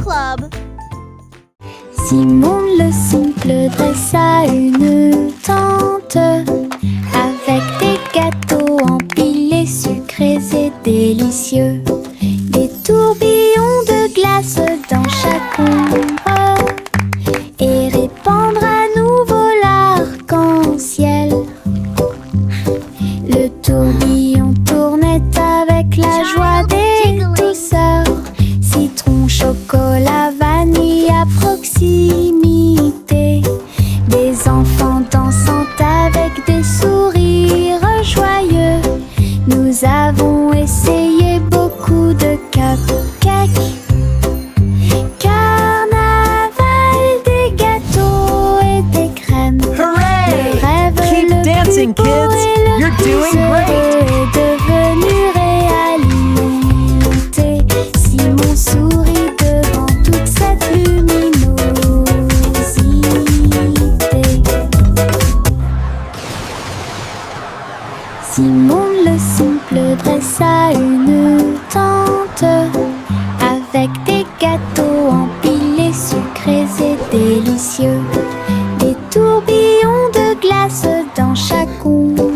Club. Simon le simple dressa une tente avec des gâteaux empilés, sucrés et délicieux. Des tourbillons de glace dans chaque ombre et répandre à nouveau l'arc-en-ciel. Le tourbillon tournait avec la joie des douceurs. Citron, chocolat, vanille à proximité. Des enfants dansant avec des sourires joyeux. Nous avons essayé beaucoup de cupcakes. Carnaval, des gâteaux et des crèmes. Hooray! Le rêve Keep le dancing, plus beau kids. et le You're plus doing heureux great. est devenu réalité. Simon sourit devant toute cette luminosité. Simon le simple dressa une tente avec des gâteaux empilés, sucrés et délicieux. Des tourbillons de glace dans chaque ombre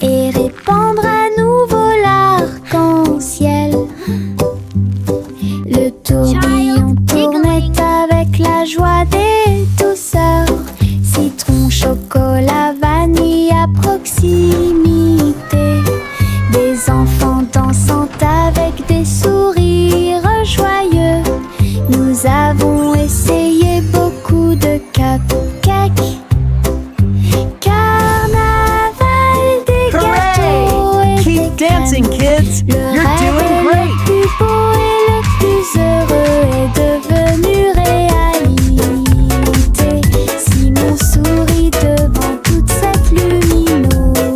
et répandre à nouveau l'arc-en-ciel. Le tourbillon tournait avec la joie des douceurs. Citron, chocolat, vanille à proximité. Des enfants dansant avec des sourires joyeux. Nous avons essayé beaucoup de cupcakes. Carnaval, des gâteaux et Keep des dancing, crèmes. kids. Le You're rêve doing le great. plus beau et le plus heureux est devenu réalité. Simon sourit devant toute cette luminosité.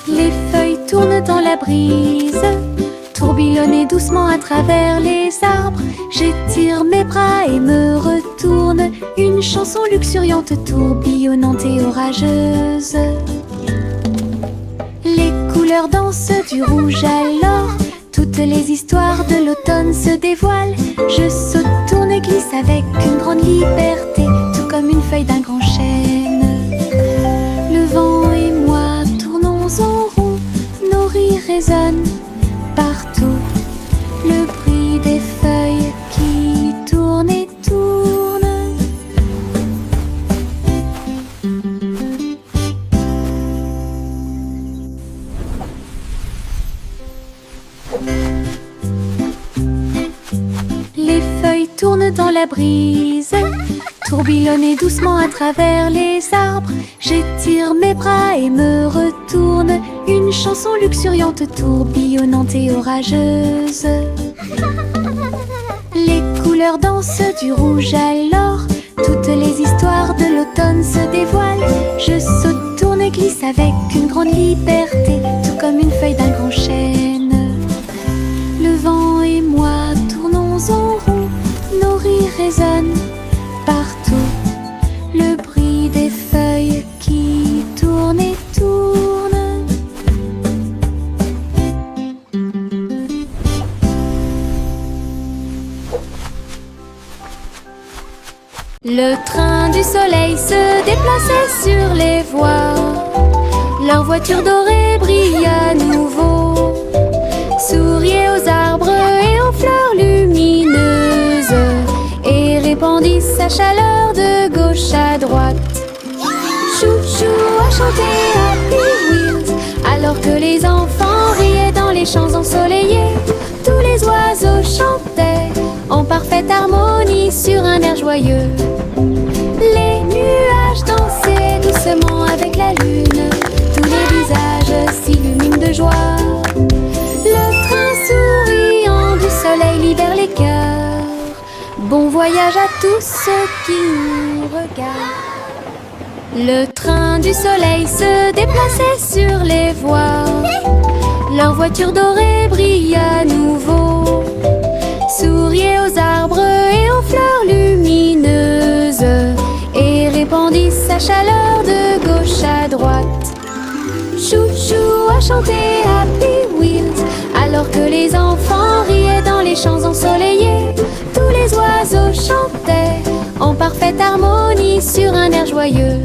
Les feuilles tournent dans la brise, tourbillonnent doucement à travers les arbres. J'étire mes bras et me retourne, une chanson luxuriante, tourbillonnante et orageuse. Les couleurs dansent du rouge à l'or, toutes les histoires de l'automne se dévoilent. Je saute, tourne et glisse avec une grande liberté, tout comme une feuille d'un grand chêne. Le vent et moi tournons en rond, nos rires résonnent partout. Le bruit des feuilles qui tournent et tournent. Les feuilles tournent dans la brise, tourbillonnent doucement à travers les arbres. J'étire mes bras et me retourne, une chanson luxuriante, tourbillonnante et orageuse. Les couleurs dansent du rouge à l'or, toutes les histoires de l'automne se dévoilent. Je saute, tourne et glisse avec une grande liberté, tout comme une feuille d'un grand chêne. Le vent et moi tournons en rond, nos rires résonnent partout. Le bruit des feuilles qui tournent et tournent. Le train du soleil se déplaçait sur les voies. Leur voiture dorée brille à nouveau, souriait aux arbres et aux fleurs lumineuses et répandit sa chaleur de gauche à droite. Chou-chou a chanté Happy Wheels alors que les enfants riaient dans les champs ensoleillés. Tous les oiseaux chantaient en parfaite harmonie sur un air joyeux. Les nuages dansaient doucement avec la lune. Tous les visages s'illuminent de joie. Le train souriant du soleil libère les cœurs. Bon voyage à tous ceux qui nous regardent. Le train du soleil se déplaçait sur les voies. Leur voiture dorée brille à nouveau, souriait aux arbres et aux fleurs lumineuses et répandit sa chaleur de gauche à droite. droite. Chouchou a chanté Happy Wheels, alors que les enfants riaient dans les champs ensoleillés. Tous les oiseaux chantaient en parfaite harmonie sur un air joyeux.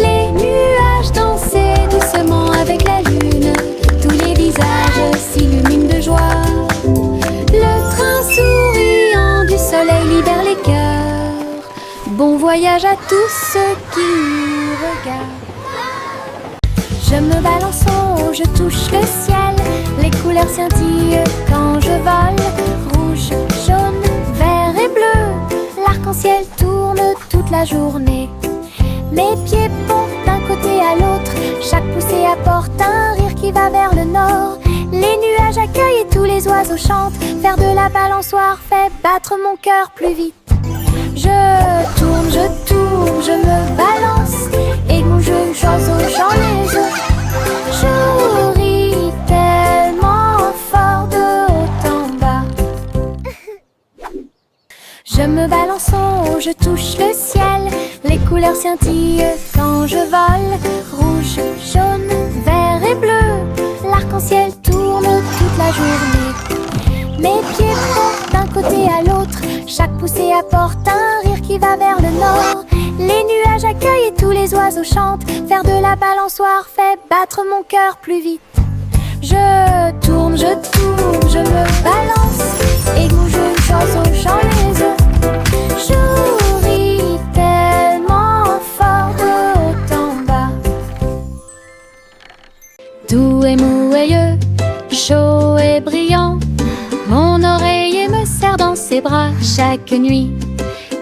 Les nuages dansaient doucement avec la lune. Tous les visages s'illuminent de joie. Le train souriant du soleil libère les cœurs. Bon voyage à tous ceux qui nous regardent. Je me balance en haut, je touche le ciel. Les couleurs scintillent quand je vole. Rouge, jaune, vert et bleu. L'arc-en-ciel tourne toute la journée. Mes pieds portent d'un côté à l'autre. Chaque poussée apporte un rire qui va vers le nord. Les nuages accueillent et tous les oiseaux chantent. Faire de la balançoire fait battre mon cœur plus vite. Je tourne, je me balance. Et mon jeune oiseau, j'en les œufs. Je ris tellement fort de haut en bas. Je me balance en haut, je touche le ciel. Les couleurs scintillent quand je vole. Rouge, jaune, vert et bleu. L'arc-en-ciel tourne toute la journée. Mes pieds portent d'un côté à l'autre. Chaque poussée apporte un rire qui va vers le nord. Les nuages accueillent et tous les oiseaux chantent. Faire de la balançoire fait battre mon cœur plus vite. Je tourne, je me balance. Et mon jeune oiseau, j'en les œufs. Je ris tellement fort de haut en bas. Doux et moelleux, chaud et brillant, mon oreiller me serre dans ses bras chaque nuit.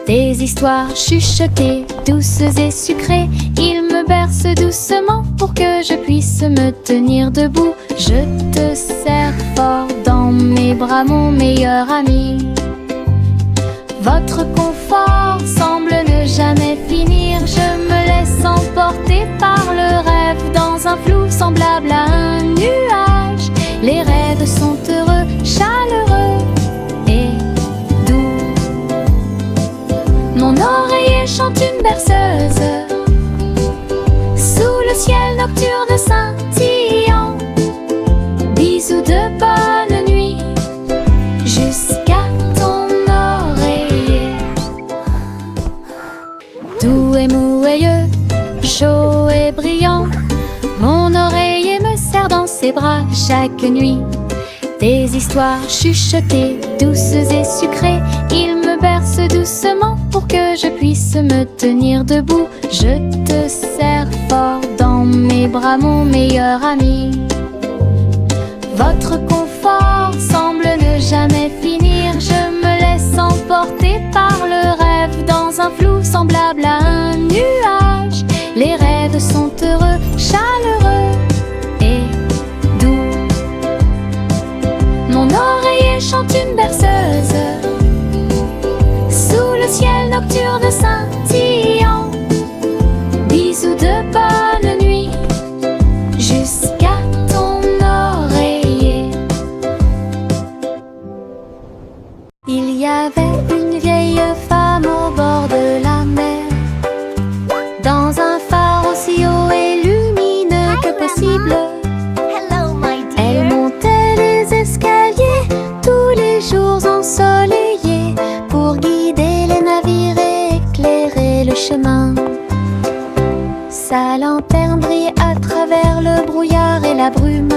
Des histoires chuchotées, douces et sucrées, il me berce doucement pour que je puisse me tenir debout. Je te serre fort dans mes bras, mon meilleur ami. Votre confort semble ne jamais finir. Je me laisse emporter par le rêve dans un flou semblable à un nuage. Les rêves sont heureux, chaleureux et doux. Mon oreiller chante une berceuse sous le ciel nocturne scintillant. Bisous de bonne nuit jusqu'à ton oreiller. Doux et moelleux, chaud et brillant, mon oreiller me serre dans ses bras chaque nuit. Des histoires chuchotées, douces et sucrées, il me berce doucement pour que je puisse me tenir debout. Je te serre fort dans mes bras, mon meilleur ami. Votre confort semble ne jamais finir. Je me laisse emporter par le rêve dans un flou semblable à un nuage. Les rêves sont heureux, chaleureux et doux. Mon oreiller chante une berceuse sous le ciel nocturne scintillant. Bisous de bonne nuit jusqu'à ton oreiller. Il y avait une vieille femme au bord de la mer, dans un phare aussi haut et lumineux que possible. Elle montait les escaliers tous les jours ensoleillés pour guider les navires et éclairer le chemin. Sa lanterne brillait à travers le brouillard et la brume.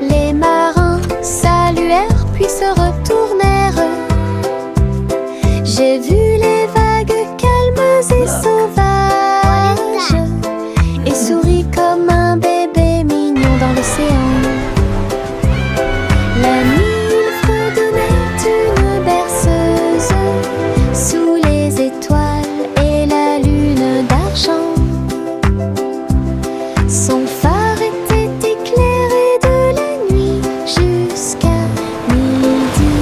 Les marins saluèrent puis se retournèrent. J'ai vu les vagues calmes et sauvages et souris comme un bébé mignon dans l'océan. La nuit, il fredonnait une berceuse sous les étoiles et la lune d'argent. Son phare était éclairé de la nuit jusqu'à midi.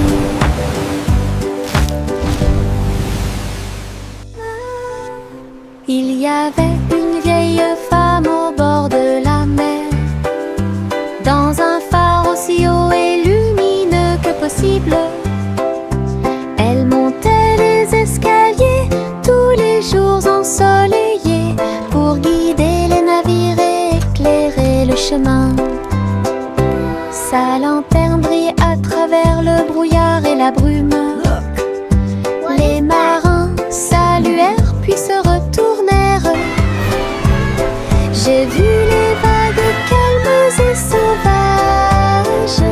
Il y avait une vieille femme au bord de la mer, dans un phare aussi haut et lumineux que possible. Elle montait les escaliers tous les jours ensoleillés pour guider Sa lanterne brille à travers le brouillard et la brume. Les marins saluèrent puis se retournèrent. J'ai vu les vagues calmes et sauvages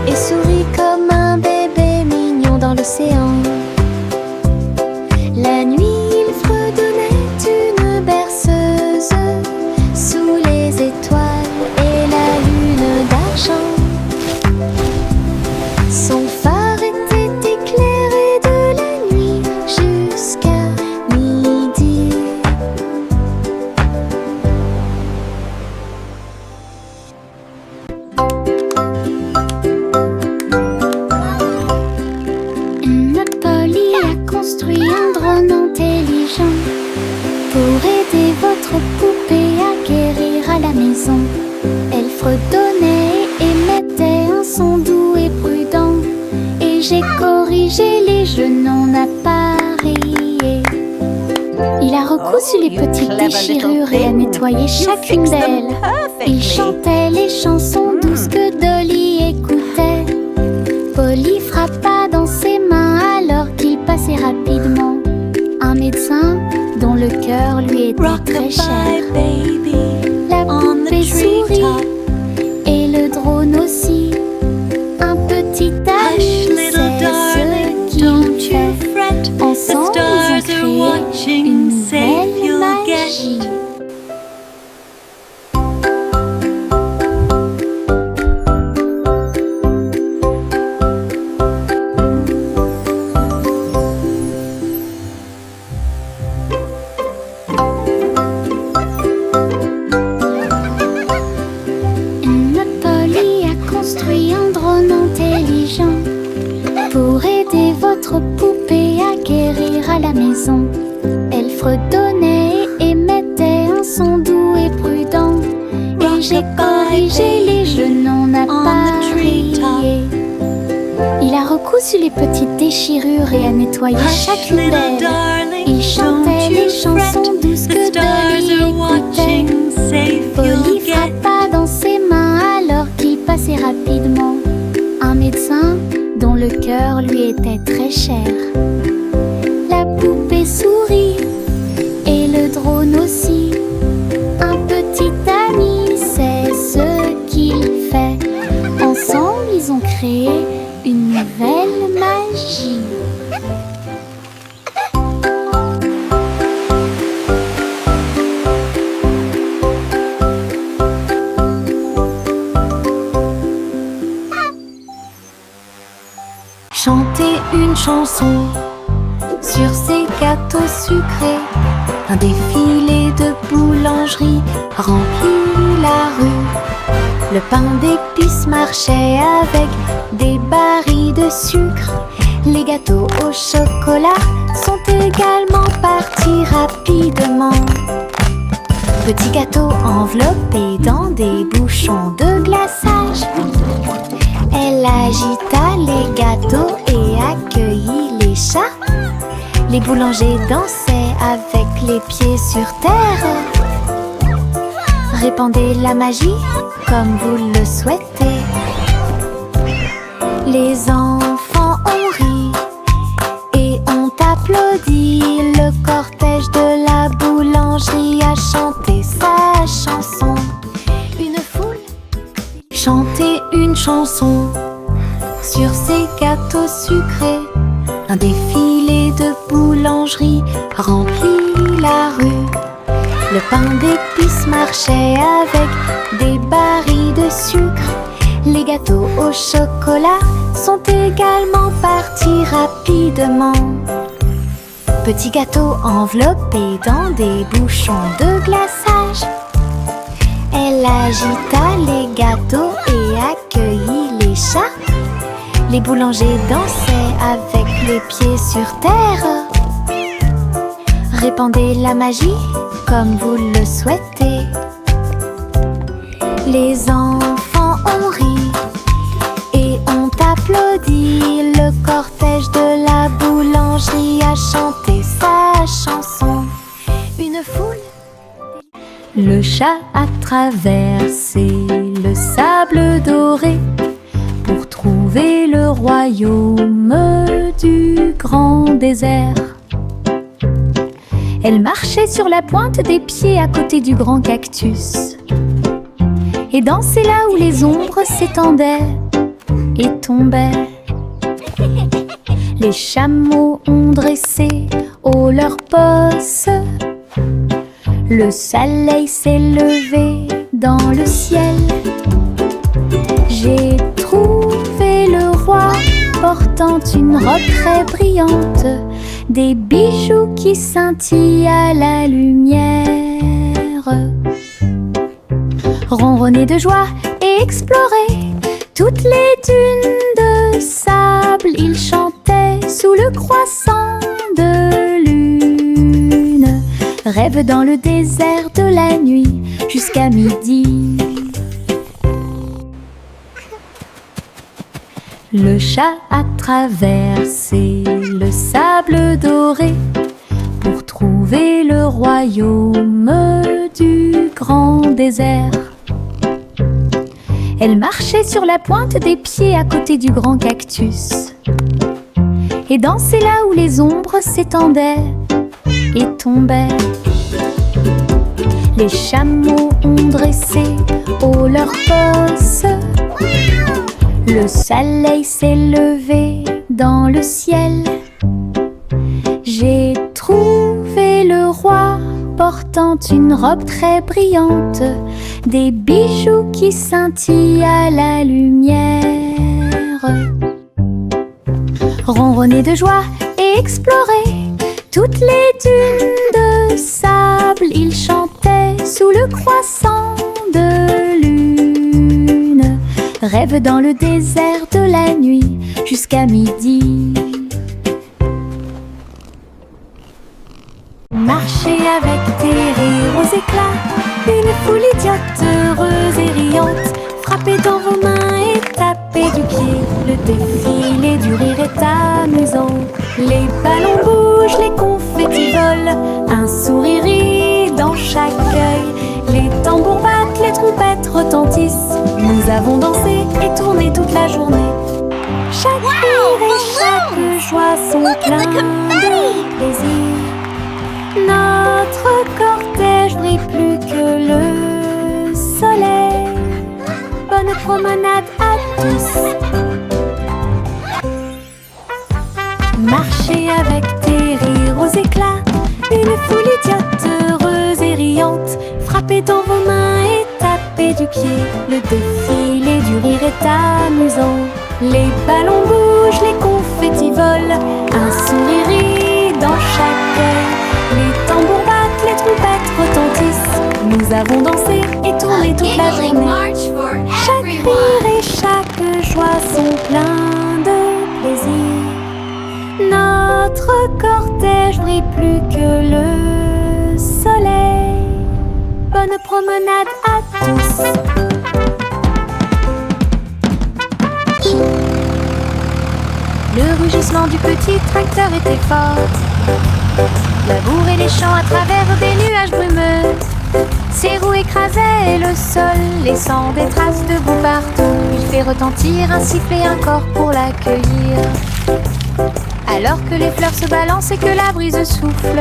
et souris comme un bébé mignon dans l'océan. La nuit, il fredonnait une berceuse sous les étoiles et la lune d'argent. Son phare était éclairé de la nuit jusqu'à midi. Polly a construit un drone intelligent pour aider votre poupée à guérir à la maison. Elle fredonnait et émettait un son doux et prudent, et j'ai corrigé les jeux non appareillés. Il a recousu les petites déchirures et a nettoyé chacune d'elles. Il chantait les chansons douces que Dolly écoutait. Polly frappa dans ses mains alors qu'il passait rapidement. Un médecin dont le cœur lui était très cher. La poupée sourit et le drone aussi. Un petit ami, c'est ce qu'il fait. Ensemble, ils ont créé une nouvelle magie. Polly a construit un drone intelligent pour aider votre poupée à guérir à la maison. Elle fredonnait et émettait un son doux et prudent, et j'ai corrigé les jeux non appareillés. Il a recousu les petites déchirures et a nettoyé chacune d'elles. Il chantait les chansons douces que Dolly écoutait. Polly frappa dans ses mains alors qu'il passait rapidement. Un médecin dont le cœur lui était très cher. La poupée sourit et le drone aussi. Un petit ami, c'est ce qu'il fait. Ensemble, ils ont créé une nouvelle magie. Chanter une chanson sur ces gâteaux sucrés. Un défilé de boulangerie remplit la rue. Le pain d'épices marchait avec des barils de sucre. Les gâteaux au chocolat sont également partis rapidement. Petits gâteaux enveloppés dans des bouchons de glaçage. Elle agita les gâteaux et accueillit les chats. Les boulangers dansaient avec les pieds sur terre. Répandez la magie comme vous le souhaitez. Les enfants ont ri et ont applaudi. Le cortège de la boulangerie a chanté sa chanson. Une foule chantait une chanson sur ces gâteaux sucrés. Un défilé de boulangerie remplit la rue. Le pain d'épices marchait avec des barils de sucre. Les gâteaux au chocolat sont également partis rapidement. Petits gâteaux enveloppés dans des bouchons de glaçage. Elle agita les gâteaux et accueillit les chats. Les boulangers dansaient avec les pieds sur terre. Répandez la magie comme vous le souhaitez. Les enfants ont ri et ont applaudi. Le cortège de la boulangerie a chanté sa chanson. Une foule. Le chat a traversé le sable doré. trouver le royaume du grand désert. Elle marchait sur la pointe des pieds à côté du grand cactus et dansait là où les ombres s'étendaient et tombaient. Les chameaux ont dressé haut leurs bosses. Le soleil s'est levé dans le ciel. J'ai trouvé le roi portant une robe très brillante, des bijoux qui scintillent à la lumière. Ronronner de joie et explorer toutes les dunes de sable, il chantait sous le croissant de lune. Rêve dans le désert de la nuit jusqu'à midi. Le chat a traversé le sable doré pour trouver le royaume du grand désert. Elle marchait sur la pointe des pieds à côté du grand cactus et dansait là où les ombres s'étendaient et tombaient. Les chameaux ont dressé haut leurs bosses. Le soleil s'est levé dans le ciel. J'ai trouvé le roi portant une robe très brillante, des bijoux qui scintillent à la lumière. Ronronner de joie et explorer toutes les dunes de sable, il chantait sous le croissant de lune. Rêve dans le désert de la nuit jusqu'à midi. Marchez avec des rires aux éclats, une foule idiote, heureuse et riante. Frappez dans vos mains et tapez du pied, le défilé du rire est amusant. Les ballons bougent, les confettis volent, un sourire rit dans chaque œil. Les tambours battent, les trompettes retentissent. Nous avons dansé et tourné toute la journée. Chaque rire et chaque joie sont pleins de plaisir. Notre cortège brille plus que le soleil. Bonne promenade à tous. Marchez avec des rires aux éclats, une foule idiote, heureuse et riante. Frappez dans vos mains et tapez du pied, le défilé du rire est amusant. Les ballons bougent, les confettis volent, un sourire rit dans chaque œil. Les tambours battent, les trompettes retentissent. Nous avons dansé et tourné toute la journée. Chaque rire et chaque joie sont pleins de plaisir. Notre cortège brille plus que le soleil. Bonne promenade à tous. Le rugissement du petit tracteur était fort. Labourer les champs à travers des nuages brumeux. Ses roues écrasaient le sol, laissant des traces de boue partout. Il fait retentir un sifflet, un corps pour l'accueillir. Alors que les fleurs se balancent et que la brise souffle,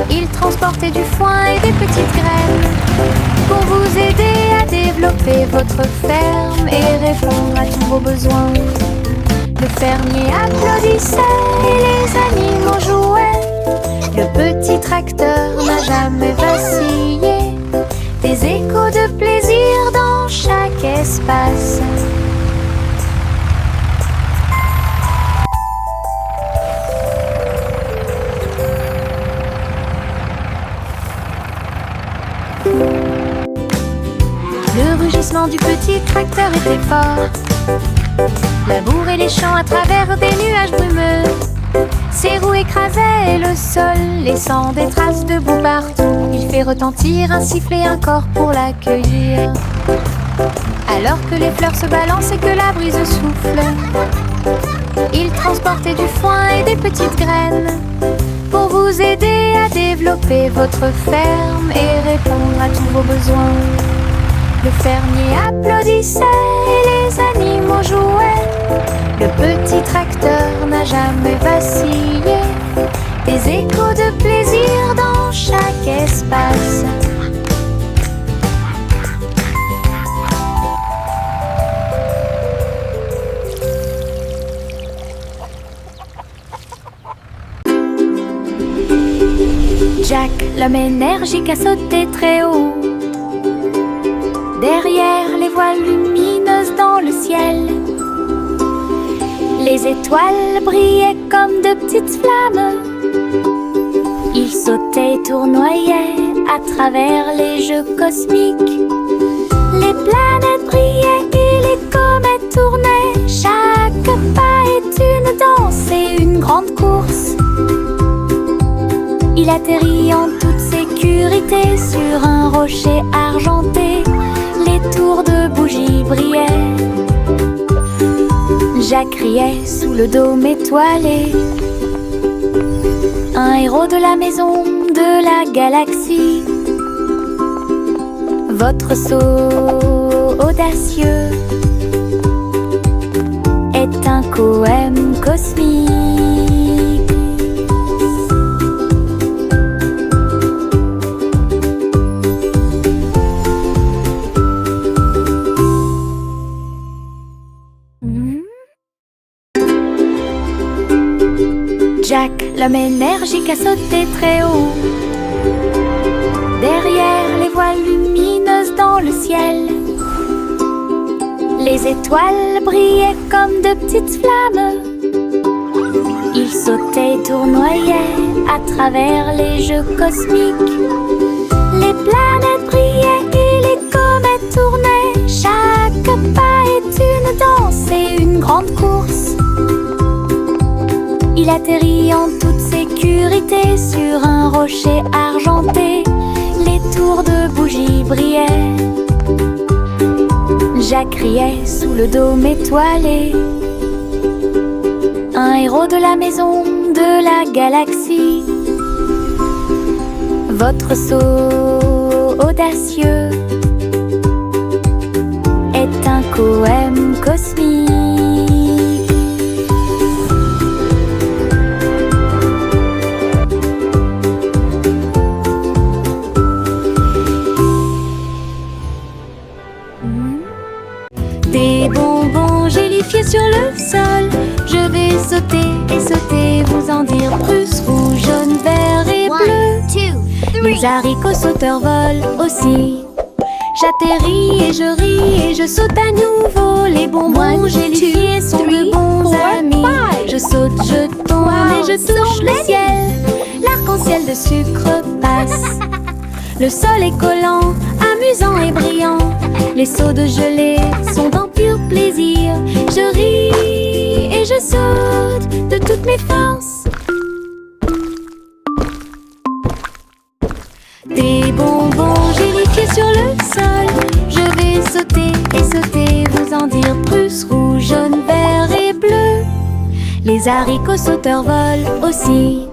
il transportait du foin et des petites graines pour vous aider à développer votre ferme et répondre à tous vos besoins. Le fermier applaudissait et les animaux jouaient. Le petit tracteur n'a jamais vacillé. Des échos de plaisir dans chaque espace. Le rugissement du petit tracteur était fort. Labourer les champs à travers des nuages brumeux. Ses roues écrasaient le sol, laissant des traces de boue partout. Il fait retentir un sifflet, un corps pour l'accueillir. Alors que les fleurs se balancent et que la brise souffle, il transportait du foin et des petites graines pour vous aider à développer votre ferme et répondre à tous vos besoins. Le fermier applaudissait et les animaux jouaient. Le petit tracteur n'a jamais vacillé. Des échos de plaisir dans chaque espace. Jack, l'homme énergique, a sauté très haut. Derrière les voiles lumineuses dans le ciel, les étoiles brillaient comme de petites flammes. Il sautait et tournoyait à travers les jeux cosmiques. Les planètes brillaient et les comètes tournaient. Chaque pas est une danse et une grande course. Il atterrit en toute sécurité sur un rocher argenté. Les tours de bougies brillaient. Jack criait sous le dôme étoilé. Un héros de la maison de la galaxie. Votre saut audacieux est un poème cosmique. Jack, l'homme énergique, a sauté très haut. Derrière les voiles lumineuses dans le ciel, les étoiles brillaient comme de petites flammes. Il sautait et tournoyait à travers les jeux cosmiques. Les planètes brillaient et les comètes tournaient. Chaque pas est une danse et une grande course. Il atterrit en toute sécurité sur un rocher argenté. Les tours de bougies brillaient. Jack criait sous le dôme étoilé. Un héros de la maison de la galaxie. Votre saut audacieux est un poème cosmique. Des bonbons gélifiés sur le sol. Je vais sauter et sauter, vous en dire plus. Rouge, jaune, vert et bleu. Les haricots sauteurs volent aussi. J'atterris et je ris et je saute à nouveau. Les bonbons gélifiés sont de bons amis. Je saute, je tombe et je touche le ciel. L'arc-en-ciel de sucre passe. Le sol est collant, amusant et brillant. Les sauts de gelée sont en pur plaisir. Je ris et je saute de toutes mes forces. Des bonbons gélifiés sur le sol. Je vais sauter et sauter, vous en dire plus. Rouge, jaune, vert et bleu. Les haricots sauteurs volent aussi.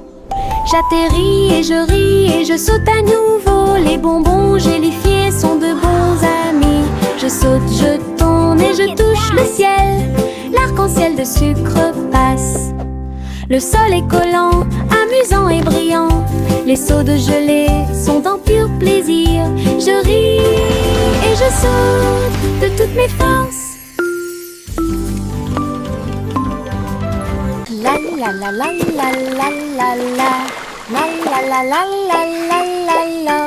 J'atterris et je ris et je saute à nouveau. Les bonbons gélifiés sont de bons amis. Je saute, je tourne et je touche le ciel. L'arc-en-ciel de sucre passe. Le sol est collant, amusant et brillant. Les sauts de gelée sont en pur plaisir. Je ris et je saute de toutes mes forces. La la la la la la la la. La la la la la la la la.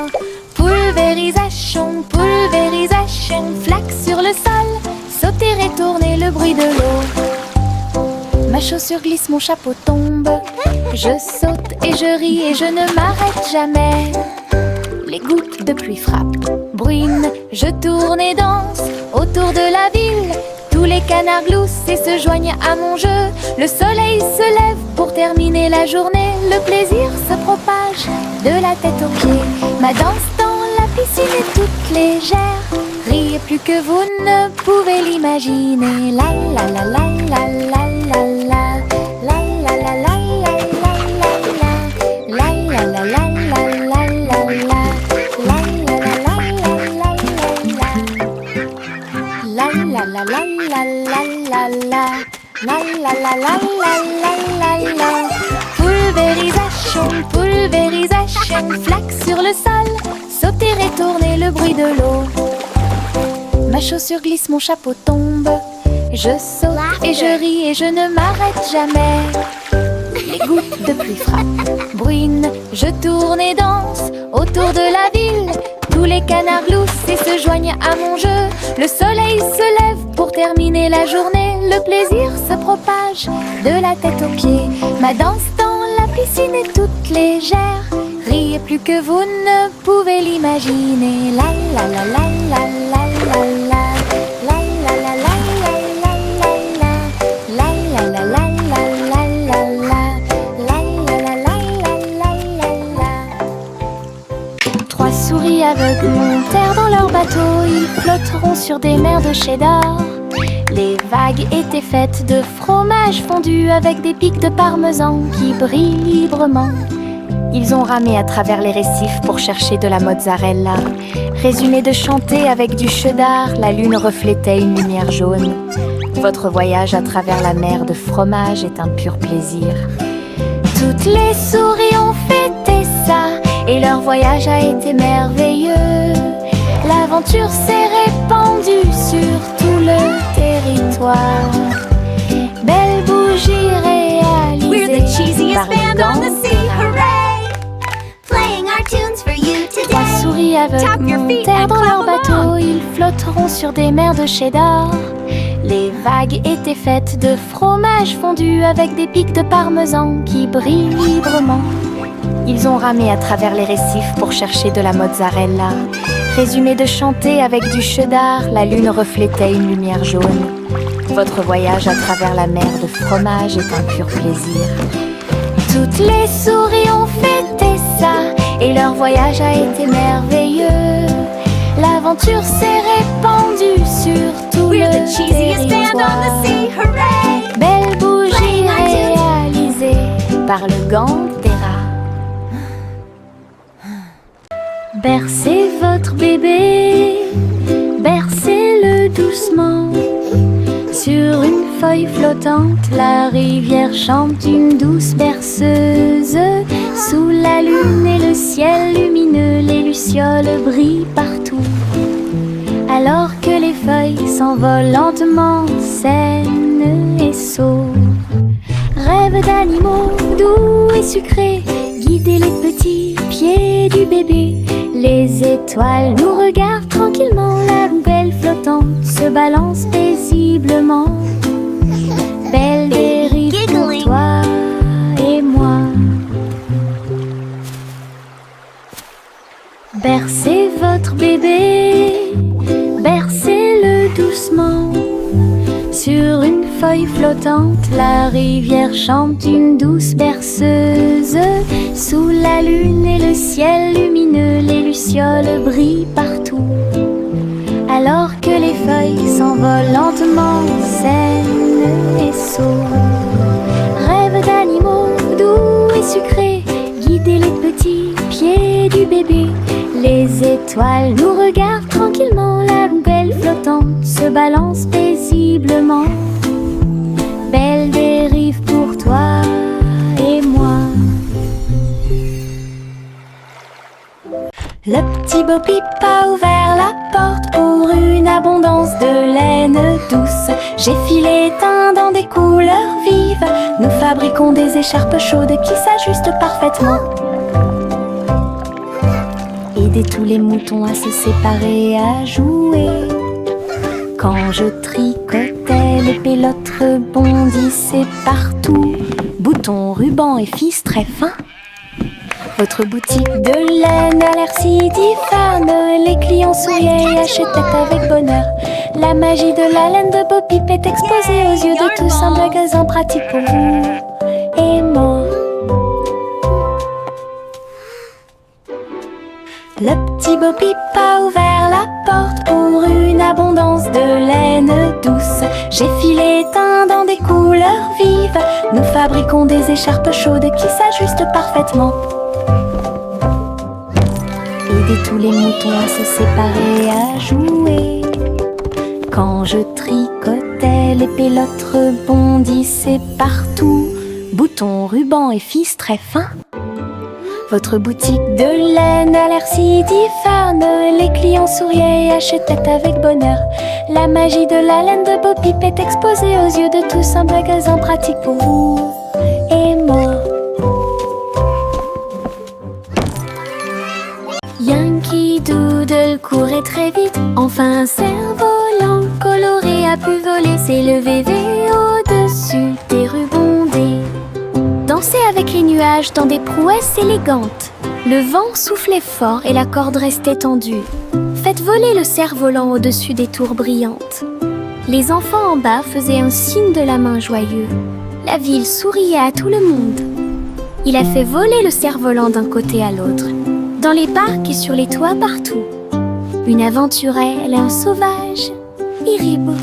Pulvérisation, pulvérisation. Flaque sur le sol, sauter et tourner, le bruit de l'eau. Ma chaussure glisse, mon chapeau tombe. Je saute et je ris et je ne m'arrête jamais. Les gouttes de pluie frappent, bruine. Je tourne et danse autour de la ville. Tous les canards gloussent et se joignent à mon jeu. Le soleil se lève pour terminer la journée. Le plaisir se propage de la tête aux pieds. Ma danse dans la piscine est toute légère. Riez plus que vous ne pouvez l'imaginer. La la la la la la la la. La la la la la la la. La la la la la la la la. La la la la la la la. la la, la la la la la la la la. Pulvérisation, pulvérisation, flaque sur le sol, sauter et tourner le bruit de l'eau. Ma chaussure glisse, mon chapeau tombe. Je saute et je ris et je ne m'arrête jamais. Les gouttes de pluie frappent, bruinent, je tourne et danse autour de la ville. Tous les canards gloussent et se joignent à mon jeu. Le soleil se lève pour terminer la journée. Le plaisir se propage de la tête aux pieds. Ma danse dans la piscine est toute légère. Riez plus que vous ne pouvez l'imaginer. La la la la la la la la. Souris aveugles montèrent dans leur bateau. Ils flotteront sur des mers de cheddar. Les vagues étaient faites de fromage fondu avec des pics de parmesan qui brillent librement. Ils ont ramé à travers les récifs pour chercher de la mozzarella. Résumé de chanter avec du cheddar, la lune reflétait une lumière jaune. Votre voyage à travers la mer de fromage est un pur plaisir. Toutes les souris ont fêté ça et leur voyage a été merveilleux. L'aventure s'est répandue sur tout le territoire. Belle bougie réalisée par le Gantera. Trois souris aveugles montèrent dans leur bateau. Ils flotteront sur des mers de cheddar. Les vagues étaient faites de fromage fondu avec des pics de parmesan qui brillent librement. Ils ont ramé à travers les récifs pour chercher de la mozzarella. Résumé de chanter avec du cheddar, la lune reflétait une lumière jaune. Votre voyage à travers la mer de fromage est un pur plaisir. Toutes les souris ont fêté ça et leur voyage a été merveilleux. L'aventure s'est répandue sur tout le territoire. Belle bougie réalisée par le Gantera. Bercez votre bébé, bercez-le doucement. Sur une feuille flottante, la rivière chante une douce berceuse. Sous la lune et le ciel lumineux, les lucioles brillent partout. Alors que les feuilles s'envolent lentement, saines et sauves. Rêve d'animaux doux et sucrés, guider les petits pieds du bébé. Les étoiles nous regardent tranquillement, la poubelle flottante se balance paisiblement. Belle dérive pour toi et moi. Bercez votre bébé, bercez-le doucement. Sur une feuille flottante, la rivière chante une douce berceuse. Sous la lune et le ciel lumineux, les lucioles brillent partout. Alors que les feuilles s'envolent lentement, saines et sauves. Rêve d'animaux doux et sucrés, guider les petits pieds du bébé. Les étoiles nous regardent tranquillement, la poubelle flottante se balance paisiblement. Belle dérive pour toi et moi. Le petit Bo Peep a ouvert la porte pour une abondance de laine douce. J'ai filé teint dans des couleurs vives. Nous fabriquons des écharpes chaudes qui s'ajustent parfaitement. Aider tous les moutons à se séparer, à jouer. Quand je tricotais, les pélotes rebondissaient partout. Boutons, rubans et fils très fins. Votre boutique de laine a l'air si diphane. Les clients souriaient et achetaient avec bonheur. La magie de la laine de Bo Peep est exposée aux yeux de tous. Un magasin pratique pour vous et moi. Le petit Bo Peep a ouvert la porte pour une abondance de laine douce. J'ai filé teint dans des couleurs vives. Nous fabriquons des écharpes chaudes qui s'ajustent parfaitement. Aider tous les moutons à se séparer, à jouer. Quand je tricotais, sautait, les pélotes rebondissaient partout. Boutons, rubans et fils très fins. Votre boutique de laine a l'air si diphane. Les clients souriaient et achetaient avec bonheur. La magie de la laine de Bo Peep est exposée aux yeux de tous. Un magasin pratique pour vous et moi. Yankee Doodle courait très vite. Enfin un cerf-volant coloré a pu voler, s'élever au-dessus des rubondés. Danser avec les nuages dans des prouesses élégantes. Le vent soufflait fort et la corde restait tendue. Faites voler le cerf-volant au-dessus des tours brillantes. Les enfants en bas faisaient un signe de la main joyeux. La ville souriait à tout le monde. Il a fait voler le cerf-volant d'un côté à l'autre, dans les parcs et sur les toits partout. Une aventurelle, un sauvage, Iribou.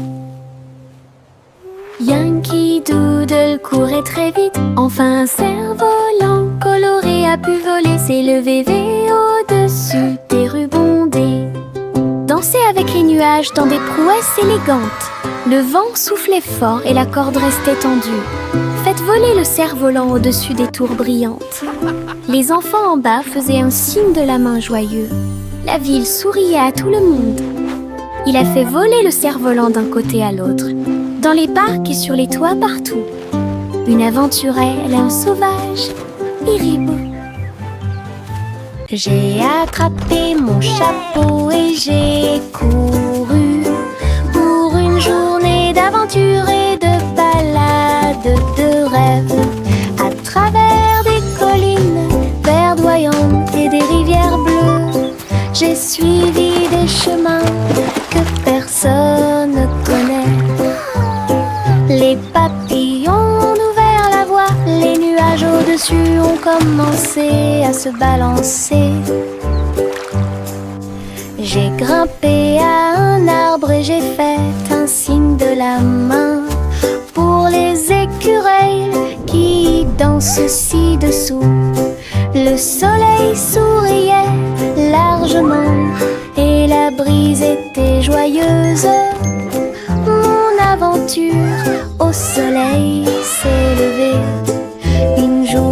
Yankee Doodle courait très vite. Enfin un cerf-volant coloré a pu voler, s'élever au-dessus des rubondés. Danser avec les nuages dans des prouesses élégantes. Le vent soufflait fort et la corde restait tendue. Faites voler le cerf-volant au-dessus des tours brillantes. Les enfants en bas faisaient un signe de la main joyeux. La ville souriait à tout le monde. Il a fait voler le cerf-volant d'un côté à l'autre, dans les parcs et sur les toits partout. Une aventurelle, un sauvage, Iribou. J'ai attrapé mon chapeau et j'ai couru pour une journée d'aventure et de balade de rêve, à travers des collines verdoyantes et des rivières bleues. J'ai suivi des chemins que personne ne connaît. Les papillons ont ouvert la voie, les nuages au-dessus ont commencé à se balancer. J'ai grimpé à un arbre et j'ai fait un signe de la main pour les écureuils qui dansent ci-dessous. Le soleil souriait largement et la brise était joyeuse. Mon aventure au soleil s'est levée. Une journée